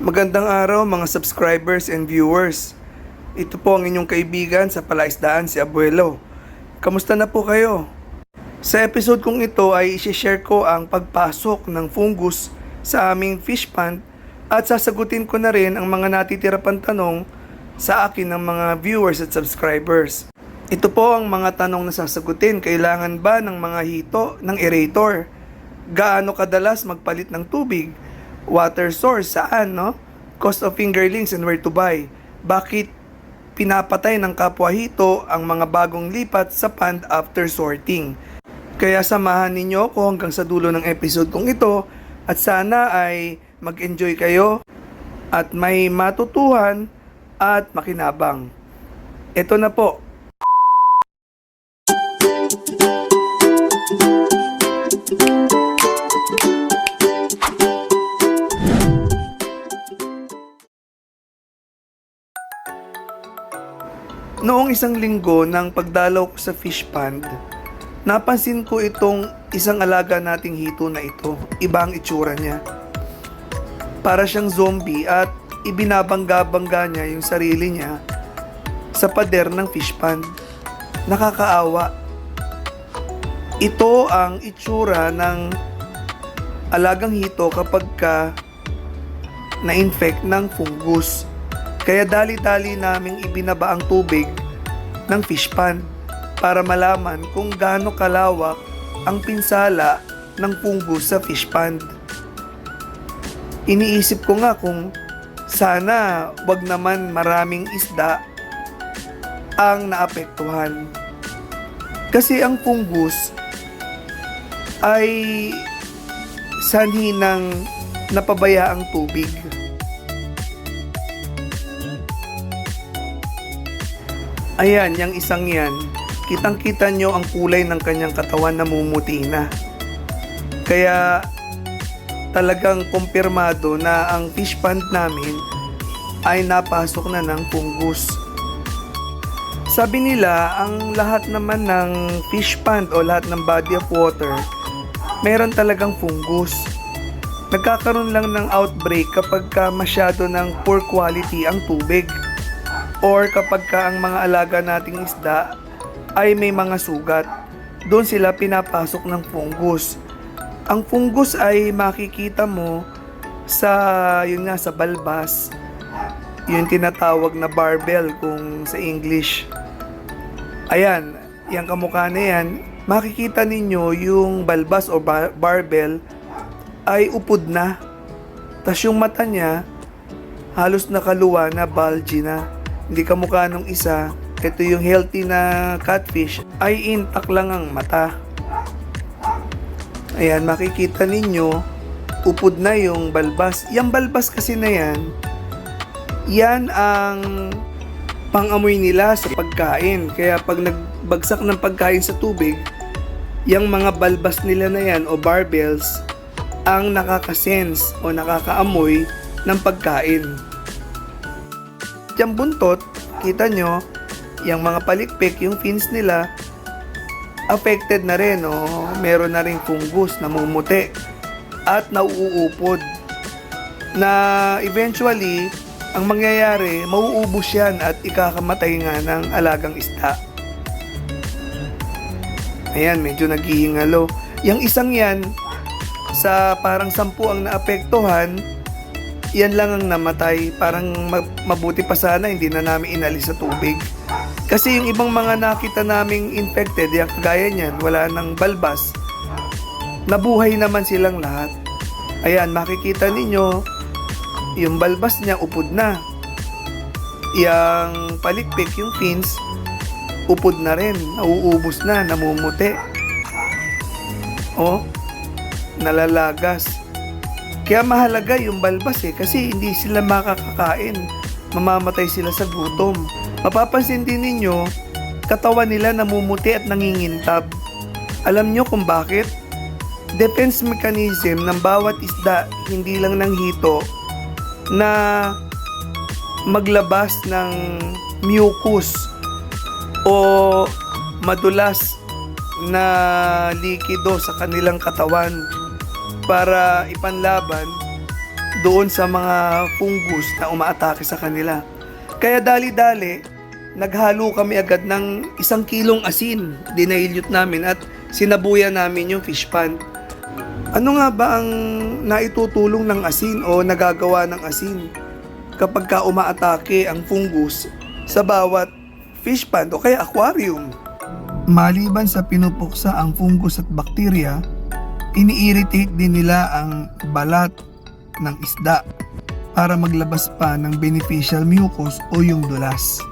Magandang araw mga subscribers and viewers. Ito po ang inyong kaibigan sa Palaisdaan, si Abuelo. Kamusta na po kayo? Sa episode kong ito ay isi-share ko ang pagpasok ng fungus sa aming fish pond at sasagutin ko na rin ang mga natitira pang tanong sa akin ng mga viewers at subscribers. Ito po ang mga tanong na sasagutin. Kailangan ba ng mga hito ng aerator? Gaano kadalas magpalit ng tubig? Water source, saan, no? Cost of fingerlings and where to buy. Bakit pinapatay ng kapwa hito ang mga bagong lipat sa pond after sorting? Kaya samahan ninyo ako hanggang sa dulo ng episode kong ito at sana ay mag-enjoy kayo at may matutuhan at makinabang. Ito na po. Noong isang linggo ng pagdalaw ko sa fish pond, napansin ko itong isang alaga nating hito na ito. Iba ang itsura niya. Para siyang zombie at ibinabangga-bangga niya yung sarili niya sa pader ng fish pond. Nakakaawa. Ito ang itsura ng alagang hito kapag na-infect ng fungus. Kaya dali-dali naming ibinaba ang tubig ng fish pond para malaman kung gaano kalawak ang pinsala ng fungus sa fish pond. Iniisip ko nga kung sana wag naman maraming isda ang naapektuhan. Kasi ang fungus ay sanhi ng napabayaang tubig. Ayan, yung isang yan, kitang-kita nyo ang kulay ng kanyang katawan na mumuti na. Kaya talagang kumpirmado na ang fish pond namin ay napasok na ng fungus. Sabi nila, ang lahat naman ng fish pond o lahat ng body of water, meron talagang fungus. Nagkakaroon lang ng outbreak kapag masyado ng poor quality ang tubig. Or kapag ang mga alaga nating isda ay may mga sugat, doon sila pinapasok ng fungus. Ang fungus ay makikita mo sa sa balbas. Yung tinatawag na barbel kung sa English. Ayan, yung kamukha na yan, makikita ninyo yung balbas o barbel ay upod na. Tas yung mata niya halos nakaluwa na, bulgy na. Hindi kamukha nung isa, ito yung healthy na catfish, ay intact lang ang mata. Ayan, makikita ninyo, upod na yung balbas. Yung balbas kasi na yan ang pangamoy nila sa pagkain. Kaya pag nagbagsak ng pagkain sa tubig, yung mga balbas nila na yan o barbels, ang nakakasense o nakakaamoy ng pagkain. Yung buntot, kita nyo, yung mga palikpik, yung fins nila, affected na rin, meron na rin fungus, namumuti, at nauupod. Na eventually, ang mangyayari, mauubos yan at ikakamatay nga ng alagang isda. Ayan, medyo naghihingalo. Yung isang yan, sa parang 10 ang naapektuhan, yan lang ang namatay. Parang mabuti pa sana hindi na namin inalis sa tubig. Kasi yung ibang mga nakita naming infected, yung kagaya niyan, wala nang balbas, nabuhay naman silang lahat. Ayan, makikita ninyo, yung balbas niya upod na. Yung palikpik, yung fins, upod na rin, nauubos na, namumuti. Nalalagas. Kaya mahalaga yung balbas kasi hindi sila makakakain. Mamamatay sila sa gutom. Mapapansin din ninyo, katawan nila namumuti at nangingintab. Alam nyo kung bakit? Defense mechanism ng bawat isda, hindi lang ng hito, na maglabas ng mucus o madulas na likido sa kanilang katawan para ipanlaban doon sa mga fungus na umaatake sa kanila. Kaya dali-dali, naghalo kami agad ng 1 kilong asin. Dinailyut namin at sinabuyan namin yung fish pond. Ano nga ba ang naitutulong ng asin o nagagawa ng asin kapag ka umaatake ang fungus sa bawat fish pond o kaya aquarium? Maliban sa pinupuksa ang fungus at bakterya, ini-irritate din nila ang balat ng isda para maglabas pa ng beneficial mucus o yung dulas.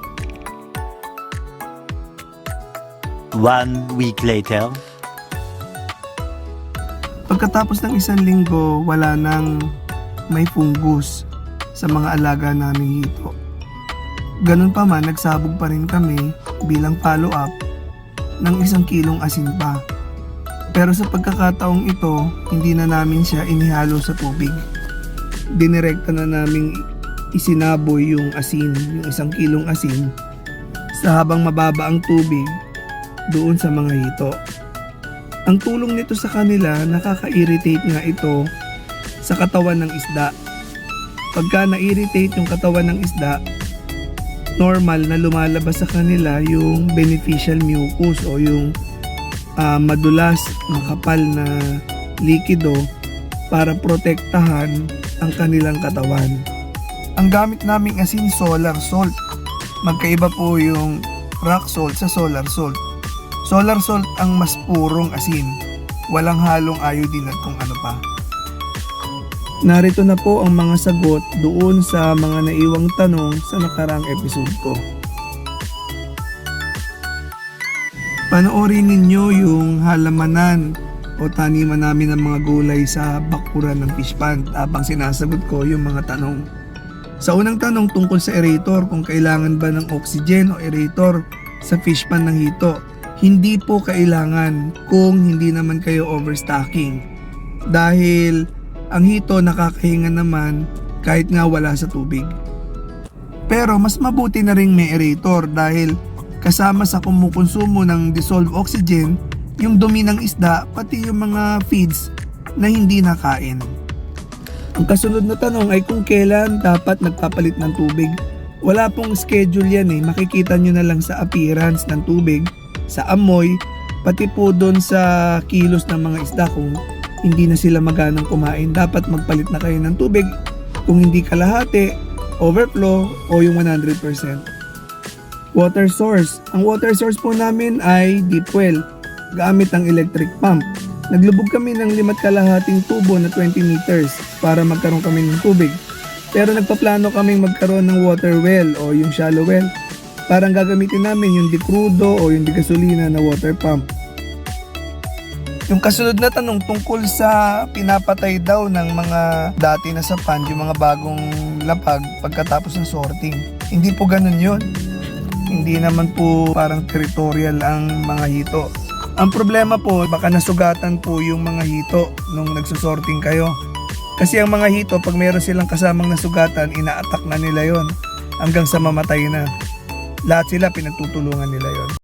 1 week later. Pagkatapos ng 1 linggo, wala nang may fungus sa mga alaga naming hito. Ganun pa man, nagsabog pa rin kami bilang follow-up ng 1 kilong asin pa. Pero sa pagkakataong ito, hindi na namin siya inihalo sa tubig. Dinirekta na naming isinaboy yung asin, yung 1 kilong asin, sa habang mababa ang tubig doon sa mga hito. Ang tulong nito sa kanila, nakaka-irritate nga ito sa katawan ng isda. Pagka na-irritate yung katawan ng isda, normal na lumalabas sa kanila yung beneficial mucus o yung madulas, makapal na likido para protektahan ang kanilang katawan. Ang gamit naming asin, solar salt. Magkaiba po yung rock salt sa solar salt. Solar salt ang mas purong asin. Walang halong iodine at kung ano pa. Narito na po ang mga sagot doon sa mga naiwang tanong sa nakaraang episode ko. Panoorin ninyo yung halamanan o taniman namin ng mga gulay sa bakuran ng fish pond habang sinasagot ko yung mga tanong. Sa unang tanong tungkol sa aerator, kung kailangan ba ng oxygen o aerator sa fish pond ng hito, hindi po kailangan kung hindi naman kayo overstocking. Dahil ang hito nakakahinga naman kahit nga wala sa tubig. Pero mas mabuti na ring may aerator dahil kasama sa kumukonsumo ng dissolved oxygen yung dumi ng isda pati yung mga feeds na hindi nakain. Ang kasunod na tanong ay kung kailan dapat nagpapalit ng tubig. Wala pong schedule yan eh. Makikita nyo na lang sa appearance ng tubig, sa amoy, pati po doon sa kilos ng mga isda kung hindi na sila maganang kumain. Dapat magpalit na kayo ng tubig kung hindi kalahati, overflow o yung 100%. Water source. Ang water source po namin ay deep well gamit ang electric pump. Naglubog kami ng 5.5 tubo na 20 meters para magkaroon kami ng tubig. Pero nagpaplano kaming magkaroon ng water well o yung shallow well. Parang gagamitin namin yung di crudo o yung di gasolina na water pump. Yung kasunod na tanong tungkol sa pinapatay daw ng mga dati na sa pond, yung mga bagong lapag pagkatapos ng sorting. Hindi po ganun yun. Hindi naman po parang territorial ang mga hito. Ang problema po, baka nasugatan po yung mga hito nung nagsusorting kayo. Kasi ang mga hito, pag mayroon silang kasamang nasugatan, ina-attack na nila yon hanggang sa mamatay na. Lahat sila pinagtutulungan nila yon.